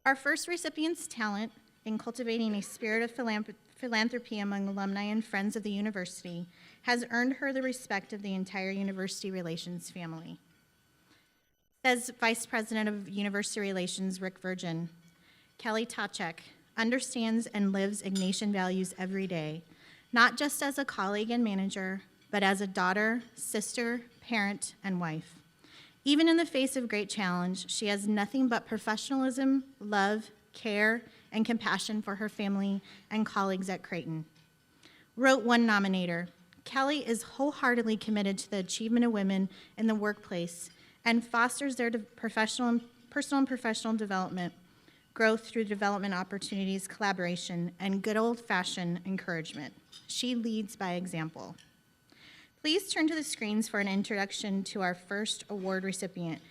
Our first recipient's talent in cultivating a spirit of philanthropy among alumni and friends of the university has earned her the respect of the entire university relations family. Says Vice President of University Relations, Rick Virgin, Kelly Ptacek understands and lives Ignatian values every day, not just as a colleague and manager, but as a daughter, sister, parent, and wife. Even in the face of great challenge, she has nothing but professionalism, love, care, and compassion for her family and colleagues at Creighton. Wrote one nominator, Kelly is wholeheartedly committed to the achievement of women in the workplace and fosters their personal and professional development, growth through development opportunities, collaboration, and good old-fashioned encouragement. She leads by example. Please turn to the screens for an introduction to our first award recipient,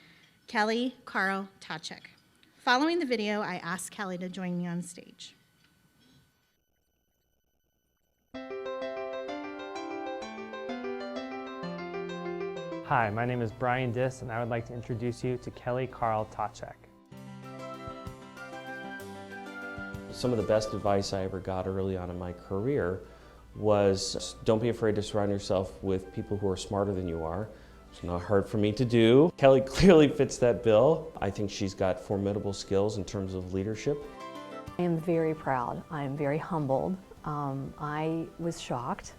Karl Ptacek. Following the video, I asked Kelly to join me on stage. Hi, my name is Brian Diss, and I would like to introduce you to Karl Ptacek. Some of the best advice I ever got early on in my career was don't be afraid to surround yourself with people who are smarter than you are. It's not hard for me to do. Kelly clearly fits that bill. I think she's got formidable skills in terms of leadership. I am very proud. I am very humbled. I was shocked.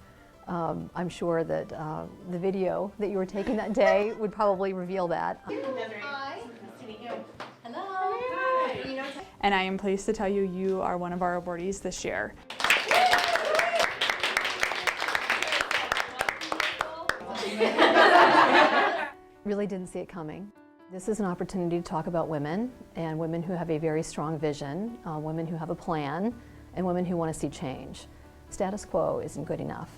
I'm sure that the video that you were taking that day would probably reveal that. Hi. Nice to meet you. Hello. Hi. And I am pleased to tell you, you are one of our awardees this year. Really didn't see it coming. This is an opportunity to talk about women, and women who have a very strong vision, women who have a plan, and women who want to see change. Status quo isn't good enough.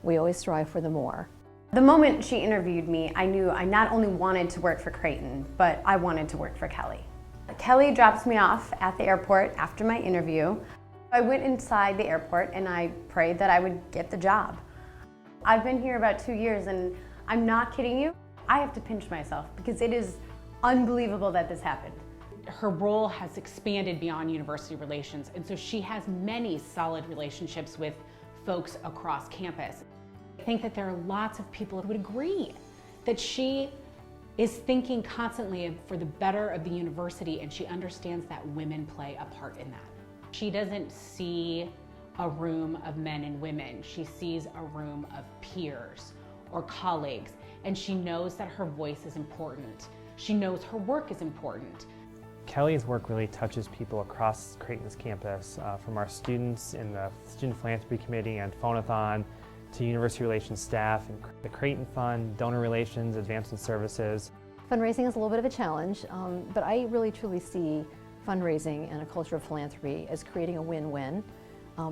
We always strive for the more. The moment she interviewed me, I knew I not only wanted to work for Creighton, but I wanted to work for Kelly. Kelly drops me off at the airport after my interview. I went inside the airport and I prayed that I would get the job. I've been here about 2 years and I'm not kidding you. I have to pinch myself because it is unbelievable that this happened. Her role has expanded beyond university relations, and so she has many solid relationships with folks across campus. I think that there are lots of people who would agree that she is thinking constantly for the better of the university, and she understands that women play a part in that. She doesn't see a room of men and women. She sees a room of peers or colleagues, and she knows that her voice is important. She knows her work is important. Kelly's work really touches people across Creighton's campus, from our students in the Student Philanthropy Committee and Phonathon, to University Relations staff and the Creighton Fund, Donor Relations, Advancement Services. Fundraising is a little bit of a challenge, but I really truly see fundraising and a culture of philanthropy as creating a win-win.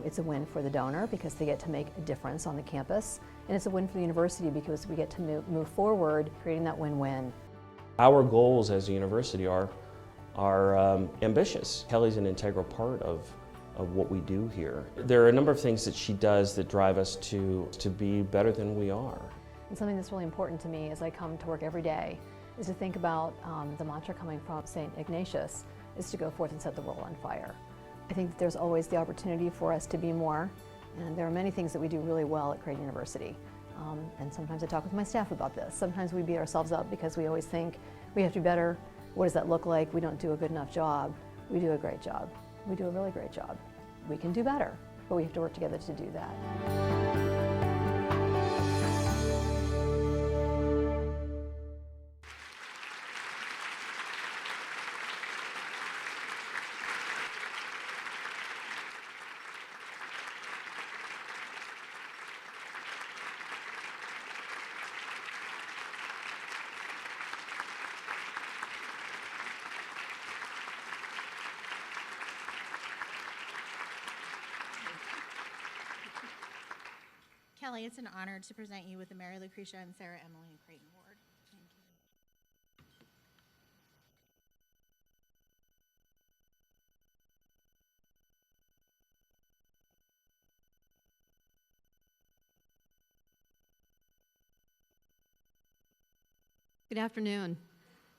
It's a win for the donor because they get to make a difference on the campus, and it's a win for the university because we get to move forward, creating that win-win. Our goals as a university are ambitious. Kelly's an integral part of what we do here. There are a number of things that she does that drive us to be better than we are. And something that's really important to me as I come to work every day is to think about the mantra coming from St. Ignatius, is to go forth and set the world on fire. I think that there's always the opportunity for us to be more, and there are many things that we do really well at Creighton University. And sometimes I talk with my staff about this. Sometimes we beat ourselves up because we always think we have to be better. What does that look like? We don't do a good enough job. We do a great job. We do a really great job. We can do better, but we have to work together to do that. Kelly, it's an honor to present you with the Mary Lucretia and Sarah Emily and Creighton Award. Thank you. Good afternoon.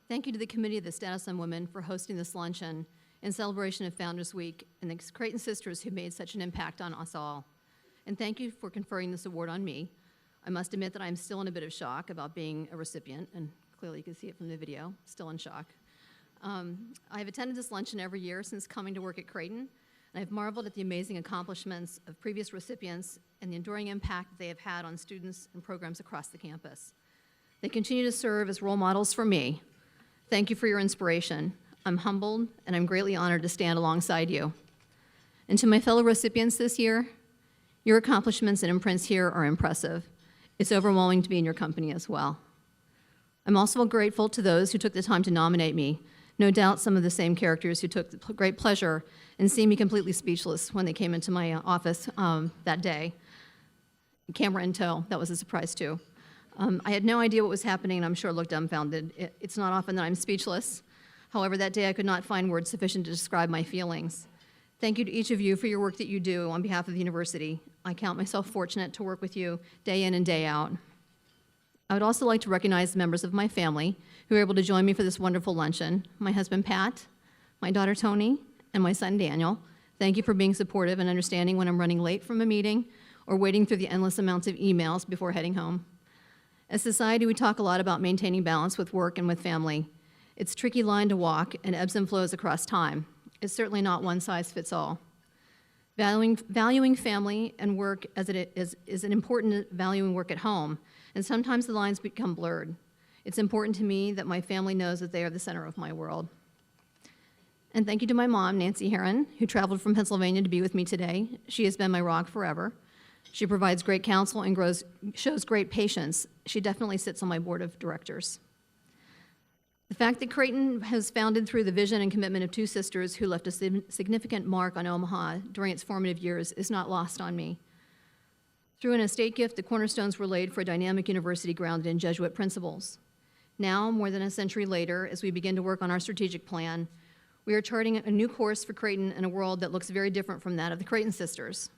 Thank you to the Committee of the Status on Women for hosting this luncheon in celebration of Founders Week and the Creighton sisters who made such an impact on us all. And thank you for conferring this award on me. I must admit that I'm still in a bit of shock about being a recipient, and clearly you can see it from the video, still in shock. I have attended this luncheon every year since coming to work at Creighton, and I've marveled at the amazing accomplishments of previous recipients and the enduring impact that they have had on students and programs across the campus. They continue to serve as role models for me. Thank you for your inspiration. I'm humbled, and I'm greatly honored to stand alongside you. And to my fellow recipients this year, your accomplishments and imprints here are impressive. It's overwhelming to be in your company as well. I'm also grateful to those who took the time to nominate me. No doubt some of the same characters who took great pleasure in seeing me completely speechless when they came into my office that day. Camera in tow, that was a surprise too. I had no idea what was happening, and I'm sure looked dumbfounded. It's not often that I'm speechless. However, that day I could not find words sufficient to describe my feelings. Thank you to each of you for your work that you do on behalf of the university. I count myself fortunate to work with you day in and day out. I would also like to recognize the members of my family who were able to join me for this wonderful luncheon. My husband, Pat, my daughter, Tony, and my son, Daniel. Thank you for being supportive and understanding when I'm running late from a meeting or wading through the endless amounts of emails before heading home. As a society, we talk a lot about maintaining balance with work and with family. It's a tricky line to walk and ebbs and flows across time. It's certainly not one size fits all. Valuing family and work as it is an important valuing work at home, and sometimes the lines become blurred. It's important to me that my family knows that they are the center of my world. And thank you to my mom, Nancy Heron, who traveled from Pennsylvania to be with me today. She has been my rock forever. She provides great counsel and shows great patience. She definitely sits on my board of directors. The fact that Creighton was founded through the vision and commitment of two sisters who left a significant mark on Omaha during its formative years is not lost on me. Through an estate gift, the cornerstones were laid for a dynamic university grounded in Jesuit principles. Now, more than a century later, as we begin to work on our strategic plan, we are charting a new course for Creighton in a world that looks very different from that of the Creighton sisters.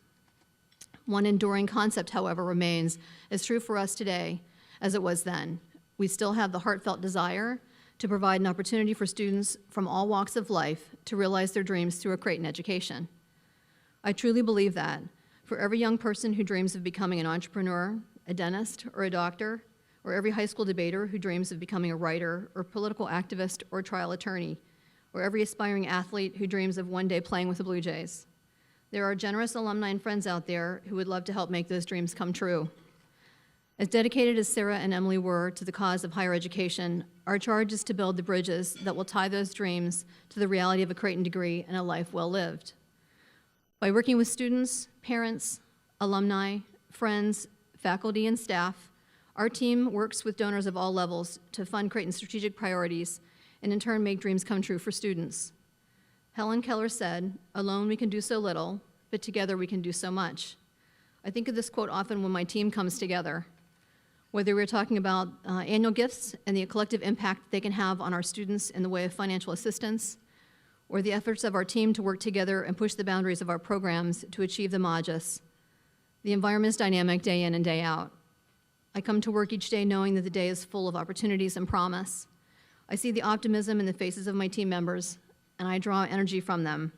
One enduring concept, however, remains as true for us today as it was then. We still have the heartfelt desire to provide an opportunity for students from all walks of life to realize their dreams through a Creighton education. I truly believe that for every young person who dreams of becoming an entrepreneur, a dentist, or a doctor, or every high school debater who dreams of becoming a writer or political activist or trial attorney, or every aspiring athlete who dreams of one day playing with the Blue Jays, there are generous alumni and friends out there who would love to help make those dreams come true. As dedicated as Sarah and Emily were to the cause of higher education, our charge is to build the bridges that will tie those dreams to the reality of a Creighton degree and a life well lived. By working with students, parents, alumni, friends, faculty, and staff, our team works with donors of all levels to fund Creighton's strategic priorities and in turn make dreams come true for students. Helen Keller said, "Alone we can do so little, but together we can do so much." I think of this quote often when my team comes together. Whether we're talking about annual gifts and the collective impact they can have on our students in the way of financial assistance, or the efforts of our team to work together and push the boundaries of our programs to achieve the Magis, the environment is dynamic day in and day out. I come to work each day knowing that the day is full of opportunities and promise. I see the optimism in the faces of my team members, and I draw energy from them.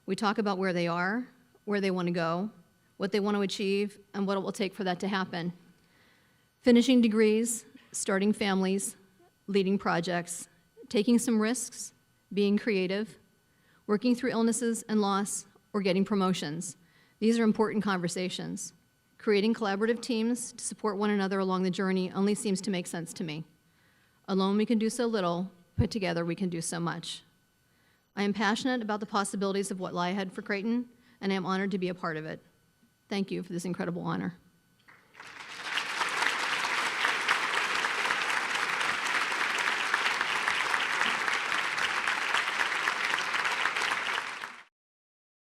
We talk about where they are, where they want to go, what they want to achieve, and what it will take for that to happen. Finishing degrees, starting families, leading projects, taking some risks, being creative, working through illnesses and loss, or getting promotions. These are important conversations. Creating collaborative teams to support one another along the journey only seems to make sense to me. Alone we can do so little, but together we can do so much. I am passionate about the possibilities of what lie ahead for Creighton, and I am honored to be a part of it. Thank you for this incredible honor.